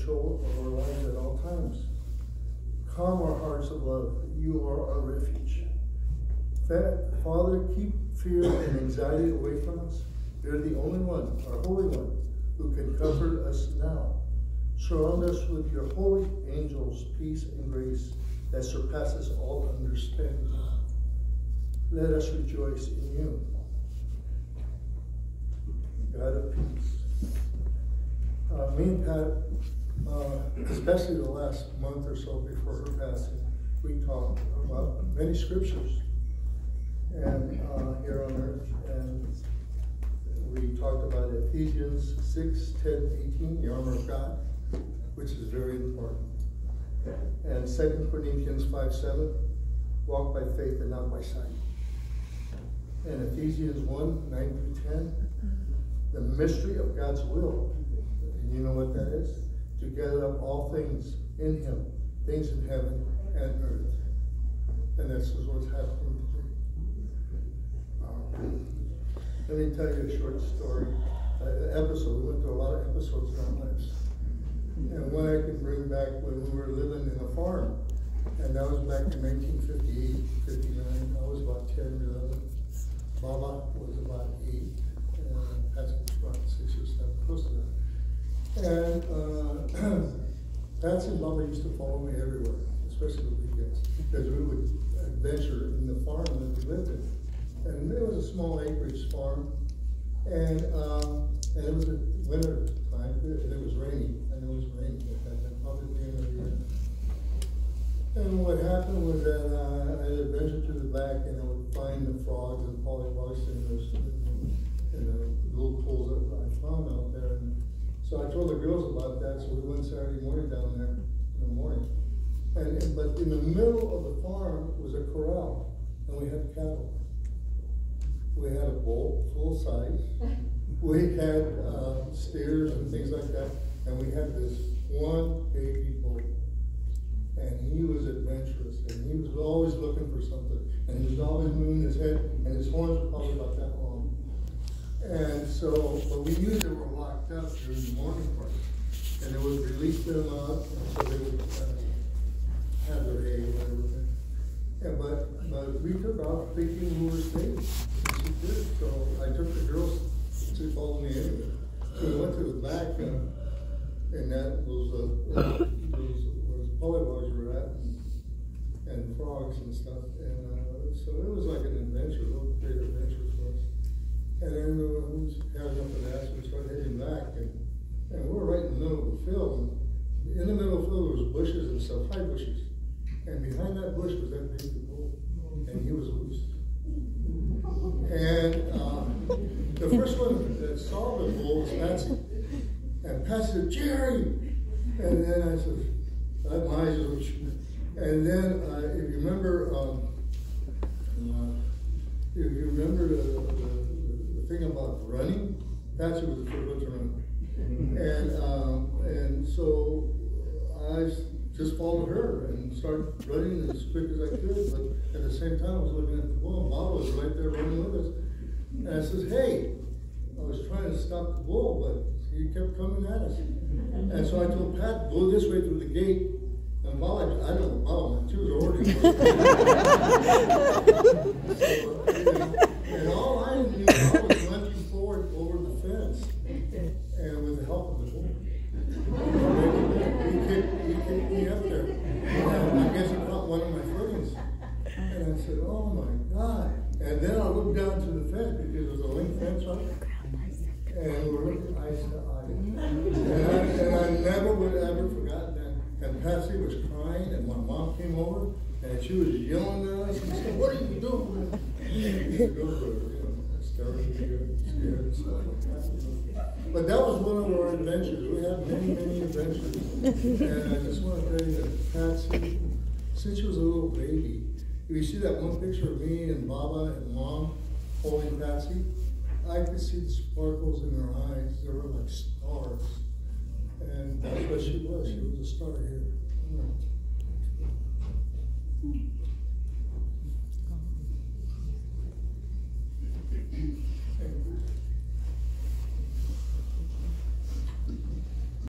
control of our lives at all times. Calm our hearts of love. You are our refuge. Father, keep fear and anxiety away from us. You're the only one, our Holy One, who can comfort us now. Surround us with your holy angels, peace and grace that surpasses all understanding. Let us rejoice in you. God of peace. Me and Pat, especially the last month or so before her passing, we talked about many scriptures and here on earth, and we talked about Ephesians 6:10-18, the armor of God, which is very important, and 2 Corinthians 5:7, walk by faith and not by sight, and Ephesians 1:9-10, the mystery of God's will. And you know what that is? To gather up all things in Him, things in heaven and earth. And this is what's happening today. Let me tell you a short story. Episode. We went through a lot of episodes in our lives. And one I can bring back when we were living in a farm. And that was back in 1958, 59. I was about 10 or 11. Baba was about 8. And Patsy was about 6 or 7, close to that. And Patsy and Baba used to follow me everywhere, especially the weekends, because we would adventure in the farm that we lived in. And it was a small acreage farm, and it was a winter time, and it was rainy. I know it was rainy at that time, probably the end of the year. And what happened was that I adventured to the back, and I would find the frogs and polywogs in the little pools that I found out there. And so I told the girls about that, so we went Saturday morning down there in the morning. But in the middle of the farm was a corral, and we had cattle. We had a bull, full size. We had steers and things like that, and we had this one baby bull. And he was adventurous, and he was always looking for something. And he was always moving his head, and his horns were probably about that long. And so, but we knew they were locked up during the morning part. And they would release them out, so they would have their hay or whatever. And, but we took off thinking we were safe. And we did. So I took the girls to follow me anyway. So we went to the back, and that was polywogs were at, and frogs and stuff. And so it was like an adventure, a little great adventure for us. And then we was having up an ass, we started heading back, and we were right in the middle of the field. And in the middle of the field, there was bushes and stuff, high bushes. And behind that bush was that baby bull, and he was loose. And the first one that saw the bull was Patsy. And Patsy said, "Jerry!" And then I said, my eyes were shooting. And then if you remember, the thing about running, Patsy was the first one to run. And so I just followed her and started running as quick as I could, but at the same time I was looking at the bull, and Bob was right there running with us. And I says, "Hey," I was trying to stop the bull, but he kept coming at us. And so I told Pat, "Go this way through the gate." And Bob, I don't know Bob, she was already and all I knew, I was lunging forward over the fence, and with the help of the bull. He kicked me up there. And I guess he caught one of my footings. And I said, "Oh my God." And then I looked down to the fence because there was a link fence on it. And we were looking eye to eye. And I never would have ever forgotten that. And Patsy was crying, and my mom came over, and she was yelling at us and said, "What are you doing?" Scared and stuff like that. But that was one of our adventures. We had many, many adventures. And I just want to tell you that Patsy, since she was a little baby, if you see that one picture of me and Baba and Mom holding Patsy, I could see the sparkles in her eyes. They were like stars. And that's what she was. She was a star here.